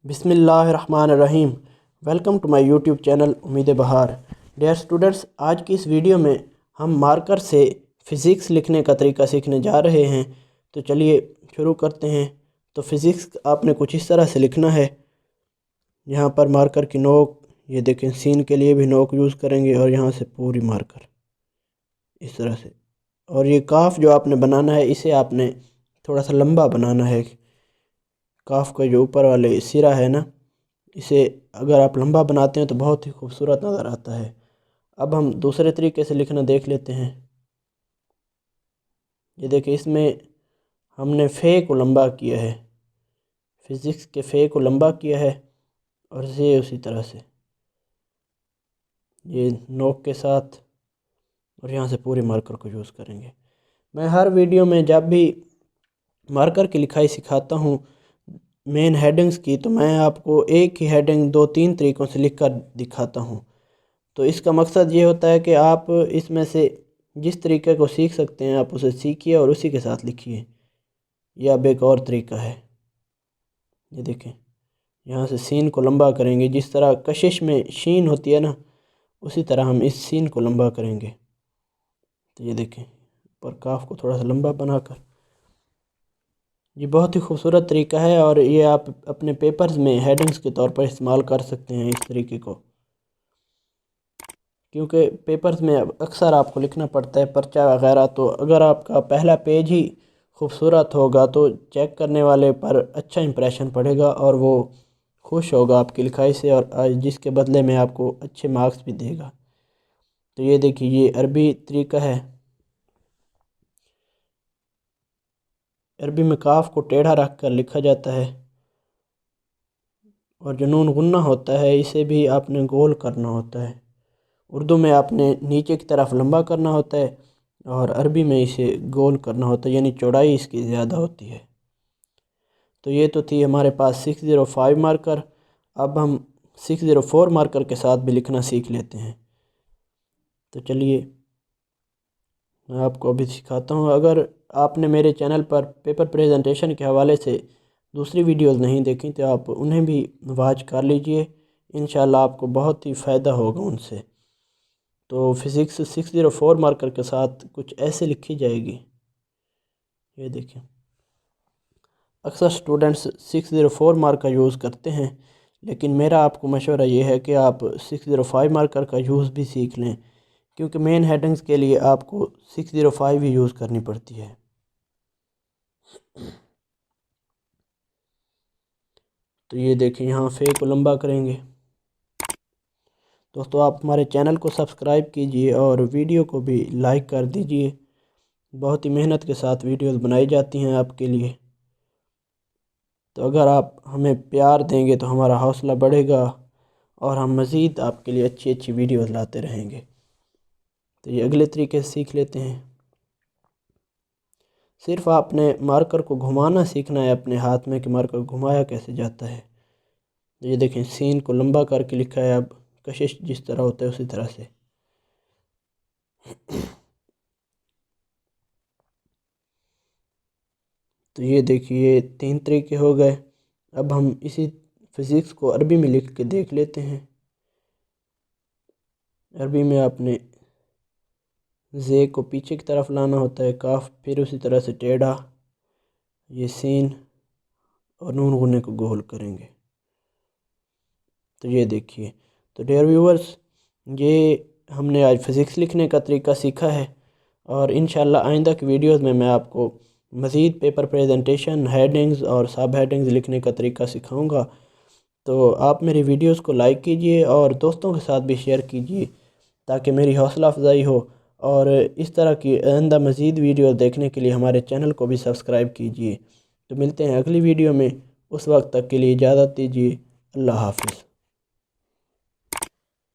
بسم اللہ الرحمن الرحیم۔ Welcome to my YouTube channel Umeed Bahar. Dear students, آج کی اس ویڈیو میں ہم مارکر سے فزکس لکھنے کا طریقہ سیکھنے جا رہے ہیں، تو چلیے شروع کرتے ہیں۔ تو فزکس آپ نے کچھ اس طرح سے لکھنا ہے۔ یہاں پر مارکر کی نوک، یہ دیکھیں سین کے لیے بھی نوک یوز کریں گے، اور یہاں سے پوری مارکر اس طرح سے۔ اور یہ کاف جو آپ نے بنانا ہے، اسے آپ نے تھوڑا سا لمبا بنانا ہے۔ کاف کا جو اوپر والے سرا ہے نا، اسے اگر آپ لمبا بناتے ہیں تو بہت ہی خوبصورت نظر آتا ہے۔ اب ہم دوسرے طریقے سے لکھنا دیکھ لیتے ہیں۔ یہ دیکھیں، اس میں ہم نے فے کو لمبا کیا ہے، فزکس کے فے کو لمبا کیا ہے، اور زے اسی طرح سے یہ نوک کے ساتھ، اور یہاں سے پوری مارکر کو یوز کریں گے۔ میں ہر ویڈیو میں جب بھی مارکر کی لکھائی سکھاتا ہوں مین ہیڈنگز کی، تو میں آپ کو ایک ہی ہیڈنگ 2-3 طریقوں سے لکھ کر دکھاتا ہوں۔ تو اس کا مقصد یہ ہوتا ہے کہ آپ اس میں سے جس طریقے کو سیکھ سکتے ہیں آپ اسے سیکھیے اور اسی کے ساتھ لکھیے۔ یہ اب ایک اور طریقہ ہے۔ یہ دیکھیں، یہاں سے سین کو لمبا کریں گے، جس طرح کشش میں شین ہوتی ہے نا، اسی طرح ہم اس سین کو لمبا کریں گے۔ تو یہ دیکھیں، پر کاف کو تھوڑا سا لمبا بنا کر، یہ بہت ہی خوبصورت طریقہ ہے، اور یہ آپ اپنے پیپرز میں ہیڈنگز کے طور پر استعمال کر سکتے ہیں اس طریقے کو، کیونکہ پیپرز میں اکثر آپ کو لکھنا پڑتا ہے پرچہ وغیرہ۔ تو اگر آپ کا پہلا پیج ہی خوبصورت ہوگا تو چیک کرنے والے پر اچھا امپریشن پڑے گا، اور وہ خوش ہوگا آپ کی لکھائی سے، اور جس کے بدلے میں آپ کو اچھے مارکس بھی دے گا۔ تو یہ دیکھیے، یہ عربی طریقہ ہے۔ عربی میں کاف کو ٹیڑھا رکھ کر لکھا جاتا ہے، اور جو نون غنہ ہوتا ہے اسے بھی آپ نے گول کرنا ہوتا ہے۔ اردو میں آپ نے نیچے کی طرف لمبا کرنا ہوتا ہے، اور عربی میں اسے گول کرنا ہوتا ہے، یعنی چوڑائی اس کی زیادہ ہوتی ہے۔ تو یہ تو تھی ہمارے پاس 605 مارکر۔ اب ہم 604 مارکر کے ساتھ بھی لکھنا سیکھ لیتے ہیں۔ تو چلیے میں آپ کو ابھی سکھاتا ہوں۔ اگر آپ نے میرے چینل پر پیپر پریزنٹیشن کے حوالے سے دوسری ویڈیوز نہیں دیکھیں تو آپ انہیں بھی واچ کر لیجئے، انشاءاللہ آپ کو بہت ہی فائدہ ہوگا ان سے۔ تو فزکس 604 مارکر کے ساتھ کچھ ایسے لکھی جائے گی۔ یہ دیکھیں، اکثر سٹوڈنٹس 604 مارکر یوز کرتے ہیں، لیکن میرا آپ کو مشورہ یہ ہے کہ آپ 605 مارکر کا یوز بھی سیکھ لیں، کیونکہ مین ہیڈنگز کے لیے آپ کو 605 ہی یوز کرنی پڑتی ہے۔ تو یہ دیکھیں، یہاں فے کو لمبا کریں گے۔ دوستو، آپ ہمارے چینل کو سبسکرائب کیجئے اور ویڈیو کو بھی لائک کر دیجئے۔ بہت ہی محنت کے ساتھ ویڈیوز بنائی جاتی ہیں آپ کے لیے۔ تو اگر آپ ہمیں پیار دیں گے تو ہمارا حوصلہ بڑھے گا، اور ہم مزید آپ کے لیے اچھی اچھی ویڈیوز لاتے رہیں گے۔ تو یہ اگلے طریقے سے سیکھ لیتے ہیں۔ صرف آپ نے مارکر کو گھمانا سیکھنا ہے اپنے ہاتھ میں، کہ مارکر گھمایا کیسے جاتا ہے۔ یہ دیکھیں، سین کو لمبا کر کے لکھا ہے، اب کشش جس طرح ہوتا ہے اسی طرح سے۔ تو یہ دیکھیے، 3 طریقے ہو گئے۔ اب ہم اسی فزکس کو عربی میں لکھ کے دیکھ لیتے ہیں۔ عربی میں آپ نے زے کو پیچھے کی طرف لانا ہوتا ہے، کاف پھر اسی طرح سے ٹیڑھا، یہ سین اور نون غنے کو گول کریں گے۔ تو یہ دیکھیے، تو ڈیئر ویورز، یہ ہم نے آج فزکس لکھنے کا طریقہ سیکھا ہے، اور انشاءاللہ آئندہ کی ویڈیوز میں آپ کو مزید پیپر پریزنٹیشن، ہیڈنگز اور سب ہیڈنگز لکھنے کا طریقہ سکھاؤں گا۔ تو آپ میری ویڈیوز کو لائک کیجئے اور دوستوں کے ساتھ بھی شیئر کیجئے، تاکہ میری حوصلہ افزائی ہو، اور اس طرح کی آئندہ مزید ویڈیو دیکھنے کے لیے ہمارے چینل کو بھی سبسکرائب کیجئے۔ تو ملتے ہیں اگلی ویڈیو میں، اس وقت تک کے لیے اجازت دیجئے۔ اللہ حافظ۔